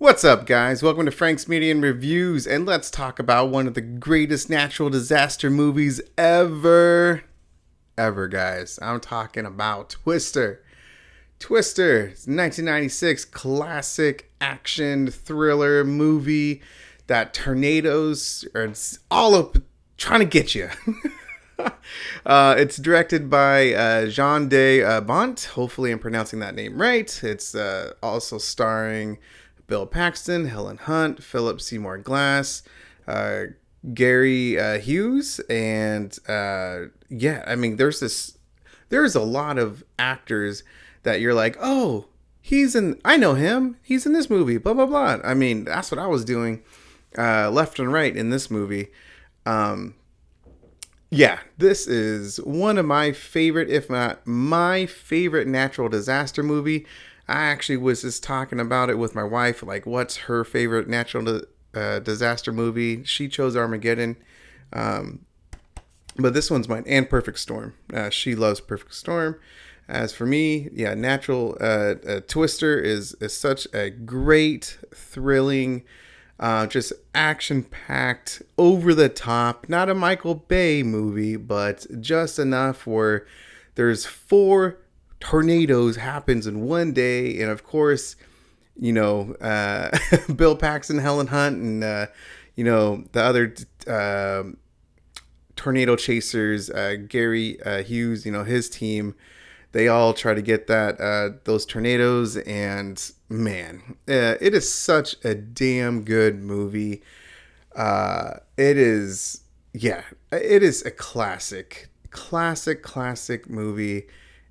What's up, guys? Welcome to Frank's Media and Reviews, and let's talk about one of the greatest natural disaster movies ever, guys. I'm talking about Twister. Twister, it's a 1996 classic action thriller movie that tornadoes are all up trying to get you. It's directed by Jean de Bont. Hopefully, I'm pronouncing that name right. It's also starring Bill Paxton, Helen Hunt, Philip Seymour Glass, Gary Hughes, and there's a lot of actors that you're like, oh, I know him. He's in this movie, blah, blah, blah. I mean, that's what I was doing left and right in this movie. This is one of my favorite, if not my favorite natural disaster movie. I actually was just talking about it with my wife, like what's her favorite natural disaster movie. She chose Armageddon, but this one's mine, and Perfect Storm. She loves Perfect Storm. As for me, natural Twister is such a great, thrilling, just action-packed, over-the-top, not a Michael Bay movie, but just enough where there's 4 tornadoes happens in one day, and of course, Bill Paxton, Helen Hunt, and the other tornado chasers, Gary Hughes, his team, they all try to get those tornadoes, and man, it is such a damn good movie. It is a classic movie.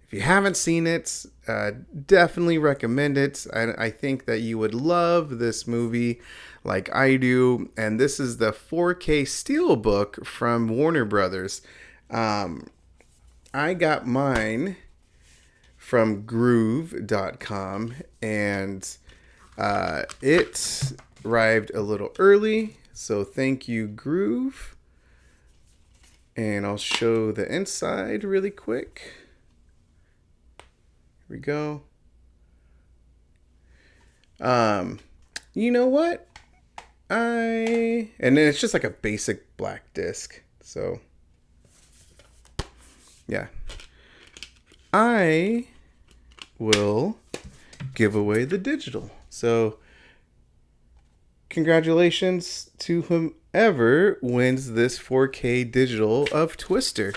If you haven't seen it, definitely recommend it. I think that you would love this movie like I do. And this is the 4K steelbook from Warner Brothers. I got mine from groove.com, and it arrived a little early. So thank you, Groove. And I'll show the inside really quick. Here we go. You know what? And then it's just like a basic black disc. So, yeah. I will give away the digital. So, congratulations to whomever wins this 4K digital of Twister.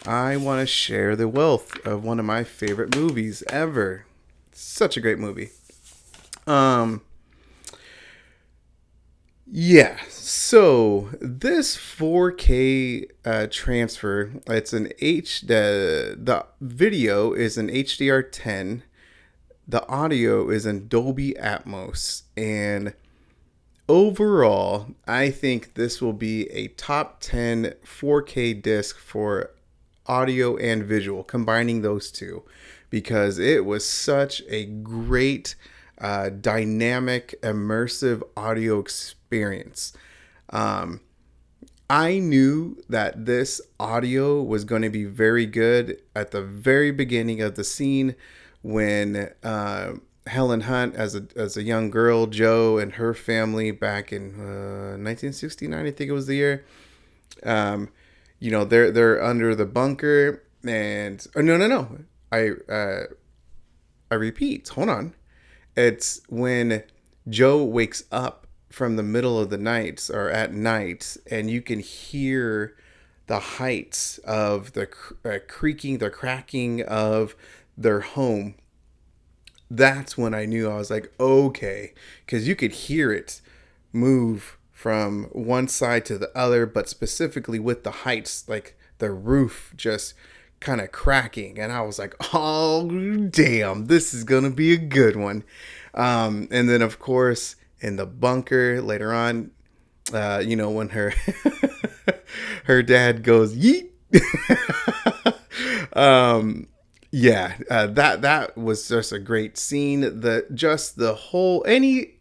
I want to share the wealth of one of my favorite movies ever. Such a great movie. So this 4K transfer, it's the video is an HDR10. The audio is in Dolby Atmos, and overall, I think this will be a top 10 4K disc for audio and visual, combining those two, because it was such a great dynamic, immersive audio experience. I knew that this audio was going to be very good at the very beginning of the scene when Helen Hunt, as a young girl, Joe and her family back in 1969, I think it was the year. They're under the bunker, and no. I repeat. Hold on. It's when Joe wakes up from the middle of the night or at night, and you can hear the heights of the creaking, the cracking of their home. That's when I knew. I was like, okay, because you could hear it move from one side to the other, but specifically with the heights, like the roof just kind of cracking. And I was like, oh, damn, this is going to be a good one. And then, of course, in the bunker later on, when her her dad goes, yeet. That was just a great scene. The whole, any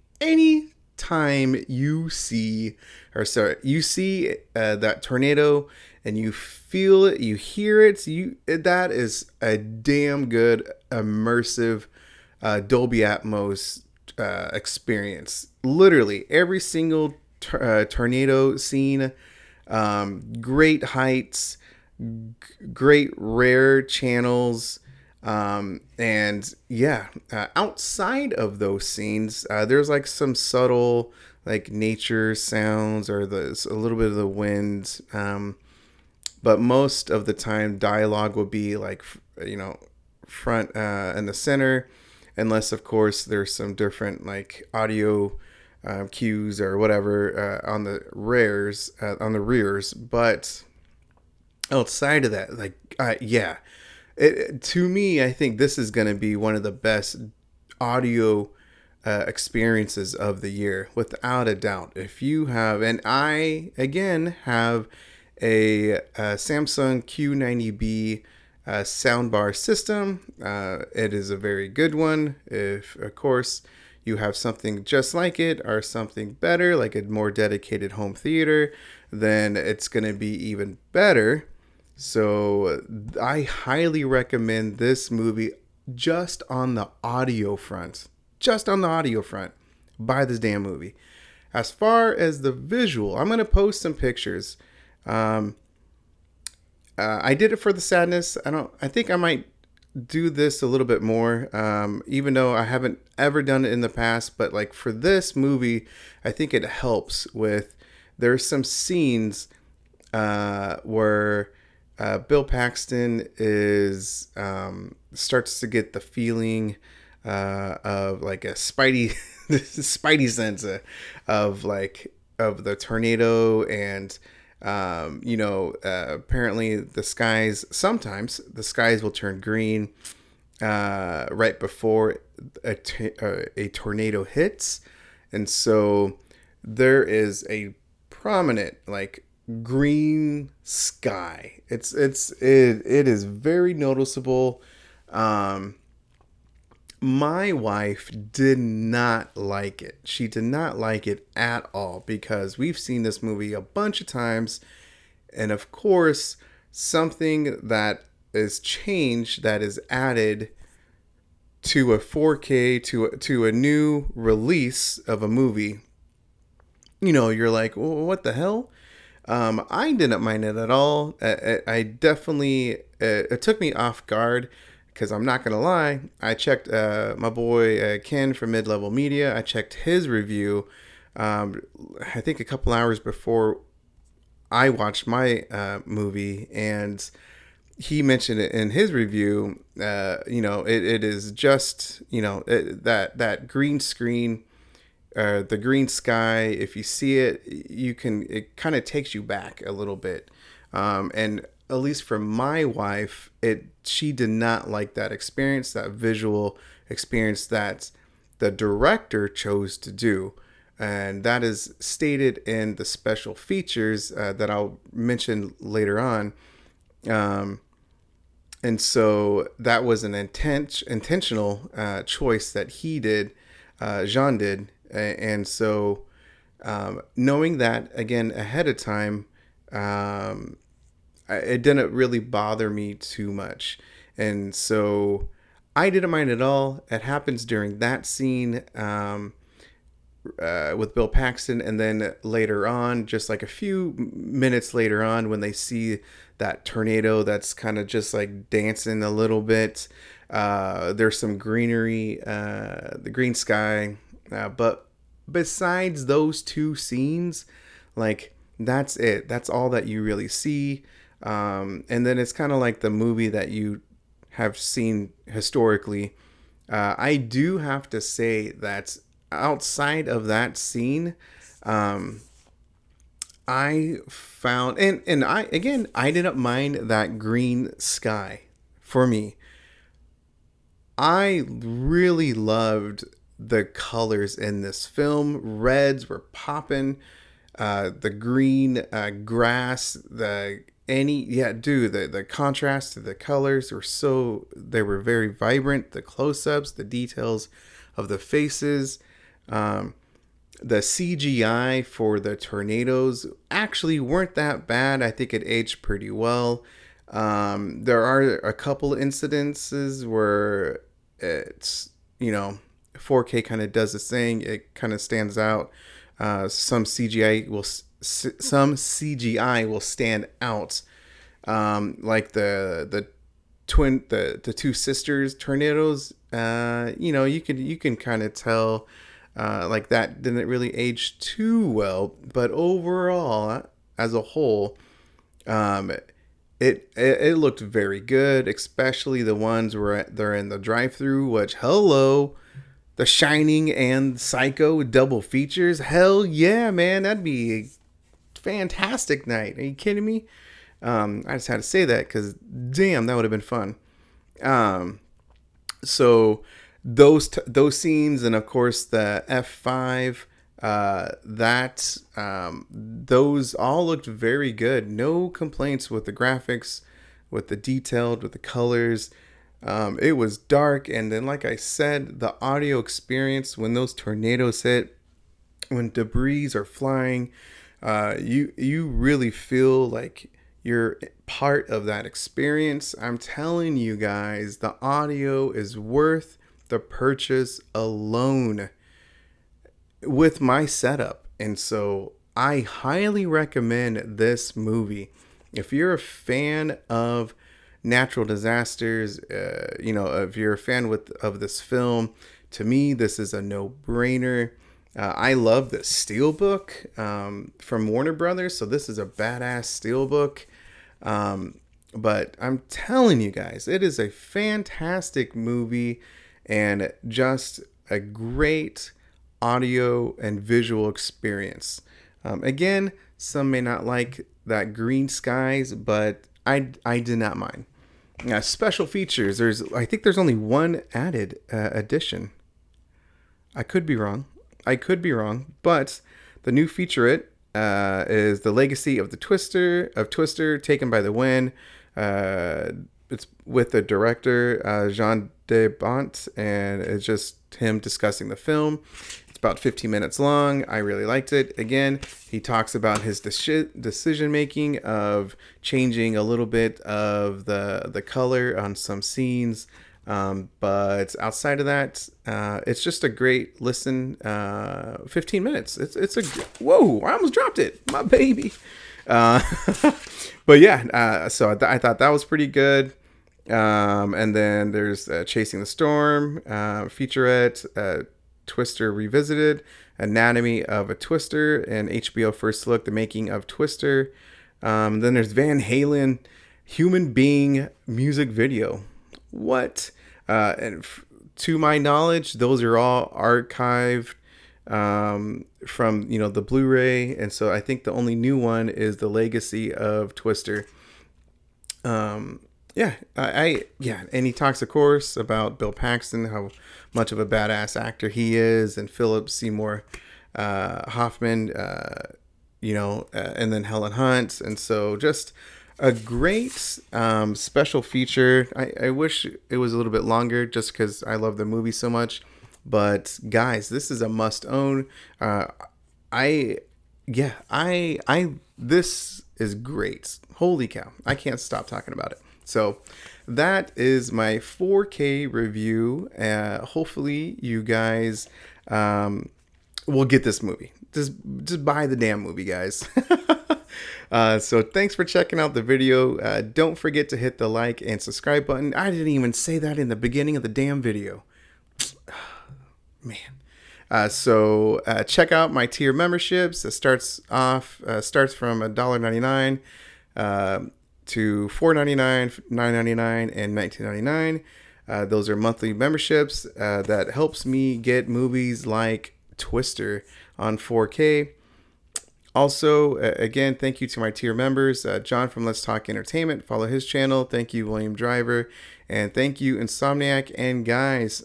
time you see that tornado and you feel it, you hear it, that is a damn good immersive Dolby Atmos experience. literally every single tornado scene, great heights, great rare channels. And yeah, outside of those scenes, there's like some subtle like nature sounds or a little bit of the wind. But most of the time, dialogue will be like, front in the center, unless of course there's some different like audio cues or whatever on the rears. But outside of that, like, yeah, to me, I think this is going to be one of the best audio experiences of the year, without a doubt. If you have, and I again have a Samsung Q90B soundbar system. It is a very good one. If, of course, you have something just like it or something better, like a more dedicated home theater, then it's going to be even better. So I highly recommend this movie just on the audio front. Just on the audio front. Buy this damn movie. As far as the visual, I'm going to post some pictures. I did it for the sadness. I think I might do this a little bit more, even though I haven't ever done it in the past. But like for this movie, I think it helps with, there's some scenes where Bill Paxton is starts to get the feeling of like a spidey sense of like of the tornado. And apparently sometimes the skies will turn green right before a tornado hits. And so there is a prominent like green sky. It is very noticeable. My wife did not like it. She did not like it at all, because we've seen this movie a bunch of times. And of course, something that is changed, that is added to a 4K, to a new release of a movie, you're like, well, what the hell? I didn't mind it at all. I definitely, it took me off guard, because I'm not going to lie. I checked my boy Ken from Mid-Level Media. I checked his review, I think a couple hours before I watched my movie, and he mentioned it in his review. It is just, that green screen, the green sky. If you see it, it kind of takes you back a little bit. And at least for my wife, she did not like that experience, that visual experience that the director chose to do. And that is stated in the special features that I'll mention later on. And so that was an intentional choice that Jean did. And so knowing that, again, ahead of time, it didn't really bother me too much. And so I didn't mind at all. It happens during that scene with Bill Paxton. And then later on, just like a few minutes later on, when they see that tornado that's kind of just like dancing a little bit, there's some greenery, the green sky. But besides those two scenes, like, that's it. That's all that you really see. And then it's kind of like the movie that you have seen historically. I do have to say that outside of that scene, I found, and I didn't mind that green sky. For me, I really loved the colors in this film. Reds were popping, the green grass, the contrast to the colors they were very vibrant. The close-ups, the details of the faces, the CGI for the tornadoes actually weren't that bad. I think it aged pretty well. There are a couple incidences where it's, 4K kind of does this thing. It kind of stands out. Some CGI will stand out, like the two sisters tornadoes. You can kind of tell, like that didn't really age too well, but overall, as a whole, it looked very good, especially the ones where they're in the drive-through. Which, hello, The Shining and Psycho double features. Hell yeah, man, that'd be a fantastic night. Are you kidding me? I just had to say that because, damn, that would have been fun. So those scenes, and of course the F5, those all looked very good. No complaints with the graphics, with the detailed, with the colors. It was dark, and then, like I said, the audio experience when those tornadoes hit, when debris are flying, you really feel like you're part of that experience. I'm telling you guys, the audio is worth the purchase alone with my setup. And so I highly recommend this movie. If you're a fan of natural disasters, if you're a fan of this film, to me, this is a no-brainer. I love the steelbook from Warner Brothers, so this is a badass steelbook. But I'm telling you guys, it is a fantastic movie and just a great audio and visual experience. Again, some may not like that green skies, but I did not mind. Special features. I think there's only one added addition. I could be wrong, but the new featurette is The Legacy of Twister, Taken by the Wind. It's with the director Jean Debont, and it's just him discussing the film. It's about 15 minutes long. I really liked it. Again, he talks about his decision making of changing a little bit of the color on some scenes. But outside of that, it's just a great listen. 15 minutes. Whoa, I almost dropped it. My baby. But yeah, so I thought that was pretty good. And then there's Chasing the Storm, featurette, Twister Revisited, Anatomy of a Twister, and HBO First Look, The Making of Twister. Then there's Van Halen, Human Being music video. What? To my knowledge, those are all archived from the Blu-ray, and so I think the only new one is The Legacy of Twister. And he talks, of course, about Bill Paxton, how much of a badass actor he is, and Philip Seymour Hoffman, and then Helen Hunt, and so just a great special feature. I wish it was a little bit longer, just because I love the movie so much. But guys, this is a must own. This is great. Holy cow! I can't stop talking about it. So that is my 4K review. Hopefully you guys will get this movie. Just buy the damn movie, guys. So thanks for checking out the video. Don't forget to hit the like and subscribe button. I didn't even say that in the beginning of the damn video. Man. So check out my tier memberships. It starts from $1.99 to $4.99, $9.99, and $19.99. Those are monthly memberships that helps me get movies like Twister on 4K. Also, again, thank you to my tier members. John from Let's Talk Entertainment. Follow his channel. Thank you, William Driver. And thank you, Insomniac. And guys,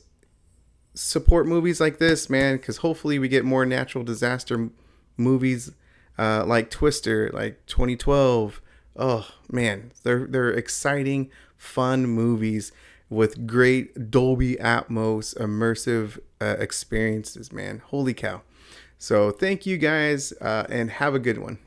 support movies like this, man, because hopefully we get more natural disaster movies like Twister, like 2012. Oh, man, they're exciting, fun movies with great Dolby Atmos immersive experiences, man. Holy cow. So thank you guys, and have a good one.